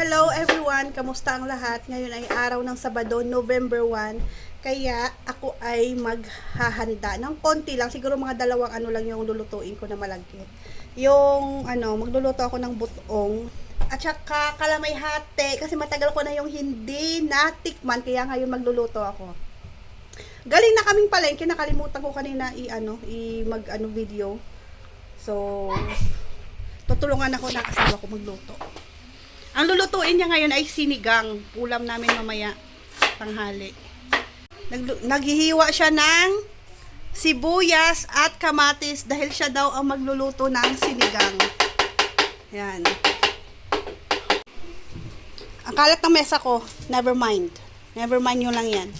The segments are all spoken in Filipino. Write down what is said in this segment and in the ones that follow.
Hello everyone! Kamusta ang lahat? Ngayon ay araw ng Sabado, November 1. Kaya ako ay maghahanda ng konti lang. Siguro mga dalawang ano lang yung lulutuin ko na malagkit. Yung magluluto ako ng butong at saka kalamay-hati kasi matagal ko na yung hindi natikman kaya ngayon magluluto ako. Galing na kaming palengke, nakalimutan ko kanina video. So, tutulungan ako ng asawa ko magluto. Ang lulutuin niya ngayon ay sinigang. Ulam namin mamaya, tanghali. Naghihiwa siya ng sibuyas at kamatis dahil siya daw ang magluluto ng sinigang. Yan. Ang kalat ng mesa ko, never mind. Never mind nyo lang yan.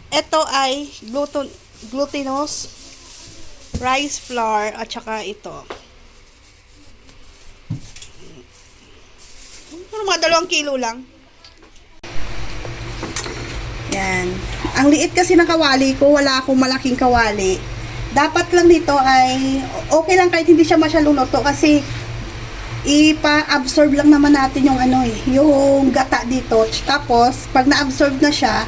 Ito ay glutinous rice flour at saka ito. Mga 2 kilo lang. Yan. Ang liit kasi ng kawali ko, wala akong malaking kawali. Dapat lang dito ay okay lang kahit hindi siya masyadong luto kasi ipa-absorb lang naman natin yung yung gata dito. Tapos pag na-absorb na siya,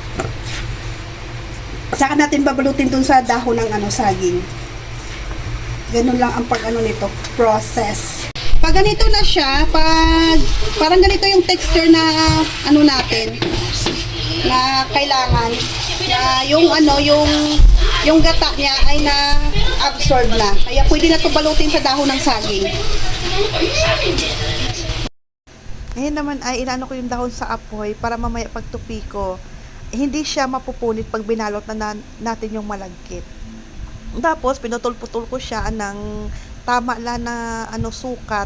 saka natin babalutin dun sa dahon ng saging. Ganun lang ang nito, process. Pag ganito na siya, parang ganito yung texture na natin na kailangan na yung gata niya ay na-absorb na. Kaya pwede na ito balutin sa dahon ng saging. Ngayon naman ay inaano ko yung dahon sa apoy para mamaya pagtupi ko, hindi siya mapupunit pag binalot na natin yung malagkit. Tapos pinutol-putol ko siya ng tama lang na sukat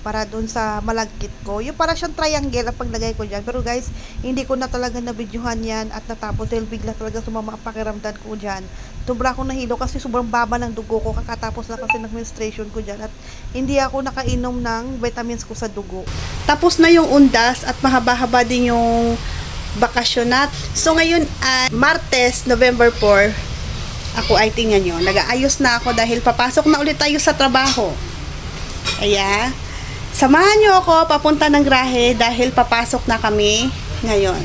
para doon sa malagkit ko. Yung para siyang triangle ang paglagay ko dyan. Pero guys, hindi ko na talaga na-videohan yan at natapos dahil bigla talaga sumama ang pakiramdam ko dyan. Sobra akong nahilo kasi sobrang baba ng dugo ko kakatapos na kasi ng menstruation ko dyan at hindi ako nakainom ng vitamins ko sa dugo. Tapos na yung undas at mahaba-haba din yung bakasyonat. So ngayon ay Martes, November 4. Ako ay tingnan nyo, nag-aayos na ako dahil papasok na ulit tayo sa trabaho. Kaya, samahan nyo ako papunta ng grahe dahil papasok na kami ngayon.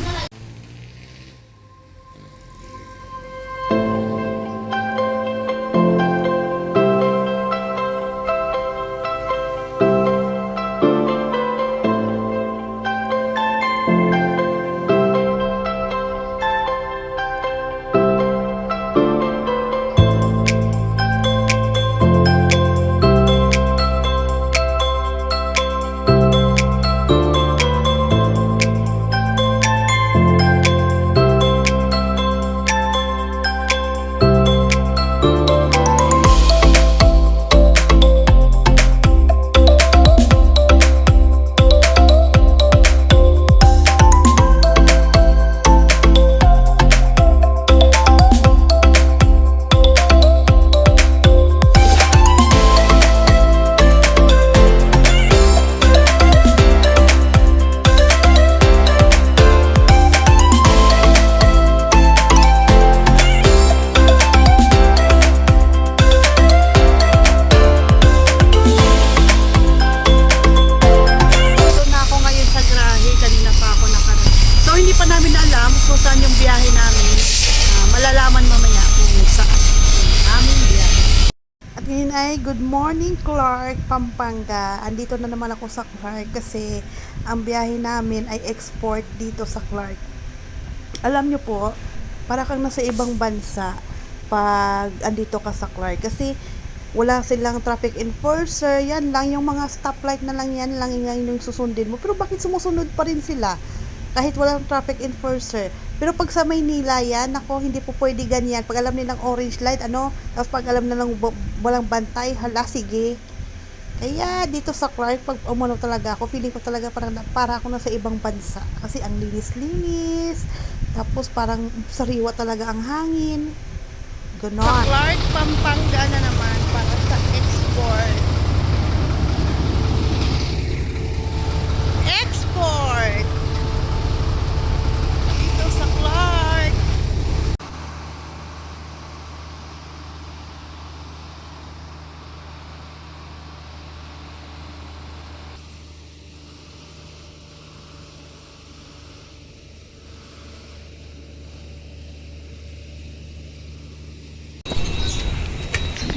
Malalaman mamaya kung saan aming biyahe. At ngayon ay good morning Clark, Pampanga. Andito na naman ako sa Clark kasi ang biyahe namin ay export dito sa Clark. Alam nyo po, para kang nasa ibang bansa pag andito ka sa Clark kasi wala silang traffic enforcer. Yan lang, yung mga stoplight na lang yan yung susundin mo. Pero bakit sumusunod pa rin sila kahit walang traffic enforcer? Pero pag sa Maynila yan, ako, hindi po pwede ganyan. Pag alam nilang orange light, tapos pag alam nilang walang bantay, hala, sige. Kaya dito sa Clark, pag talaga ako, feeling ko talaga para ako nasa ibang bansa. Kasi ang linis-linis, tapos parang sariwa talaga ang hangin. Ganon. Sa Clark, Pampanga na naman, para sa export. Export! Sa Clark.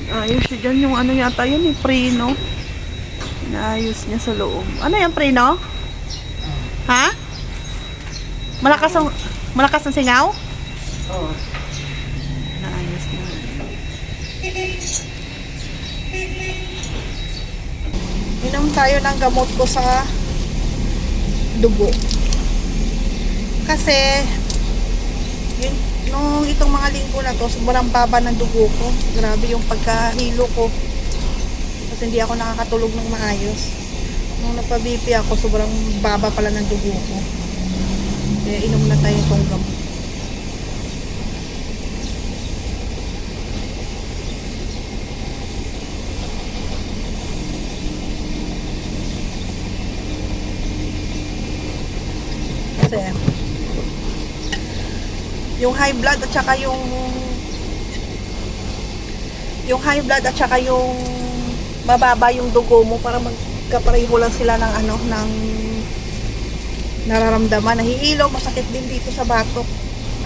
Ayos siya dyan. Yung ano yata yun, preno. Inaayos niya sa loob. Ano yung preno? Ha? Malakas ang singaw? Oo. Naayos niya. Inom tayo ng gamot ko sa dugo. Kasi yun, nung itong mga linggo na to, sobrang baba ng dugo ko. Grabe yung pagkahilo ko. Kasi hindi ako nakakatulog ng maayos. Nung nagpa-BP ako, sobrang baba pala ng dugo ko. Kaya inom na tayo itong gamot. Kasi yung high blood at saka yung mababa yung dugo mo, para magkapareho lang sila ng ng nararamdaman. Nahihilo, masakit din dito sa batok.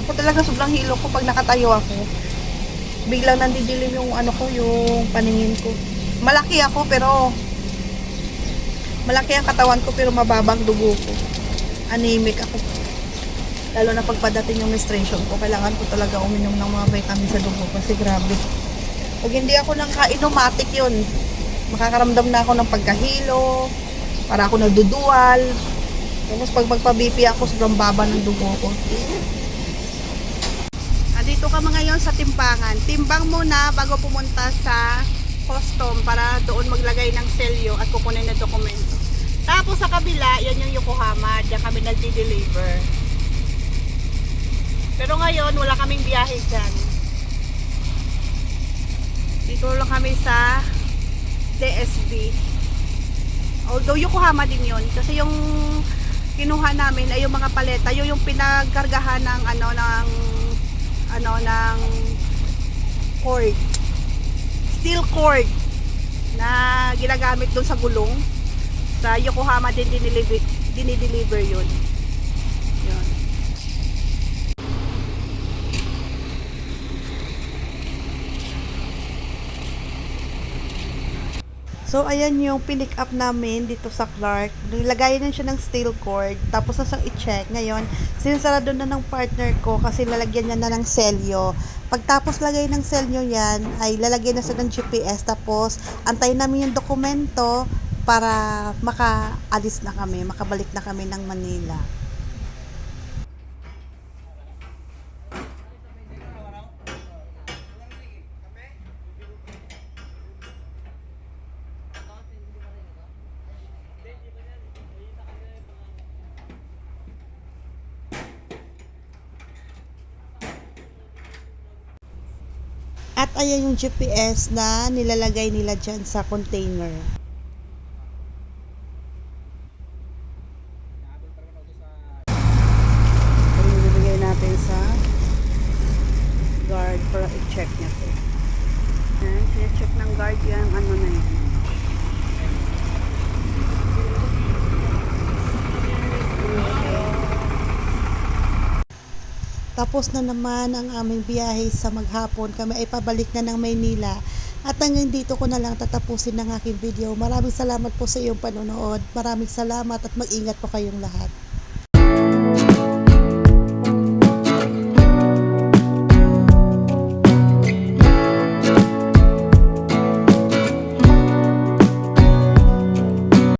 Ako talaga sobrang hilo ko pag nakatayo ako. Biglang nandidilim yung yung paningin ko. Malaki ang katawan ko pero mababang dugo ko. Anemic ako. Lalo na pagpadating yung menstruation ko, kailangan ko talaga uminom ng mga vitamin sa dugo kasi grabe. Pag hindi ako nang kainumatik yun, makakaramdam na ako ng pagkahilo, para ako naduduwal. Tapos pag magpa-BP ako, sobrang baba ng dugo ko. Dito ka ngayon sa timbangan. Timbang muna bago pumunta sa custom para doon maglagay ng selyo at kukunin na dokumento. Tapos sa kabila, yan yung Yokohama. Diyan kami nagdi-deliver. Pero ngayon, wala kaming biyahe dyan. Dito lang kami sa DSB. Although Yokohama din yun. Kasi yung kinuha namin ay yung mga paleta. Yung pinagkargahan ng ng cord. Steel cord na ginagamit doon sa gulong. Sa Yokohama din dinideliver yun. Yun. So, ayan yung pinick up namin dito sa Clark. Nilagay na siya ng steel cord. Tapos na siyang i-check. Ngayon, sinisarado na ng partner ko kasi lalagyan niya na ng selyo. Pagtapos lagay ng selyo yan, ay lalagyan na siya ng GPS. Tapos, antayin namin yung dokumento para makaalis na kami, makabalik na kami ng Manila. At ayan yung GPS na nilalagay nila dyan sa container. Nilagay natin sa guard para i-check niya po. Ayan, i-check ng guard yung na yan. Tapos na naman ang aming biyahe sa maghapon. Kami ay pabalik na ng Maynila. At hanggang dito ko na lang tatapusin ang aking video. Maraming salamat po sa iyong panonood. Maraming salamat at mag-ingat po kayong lahat.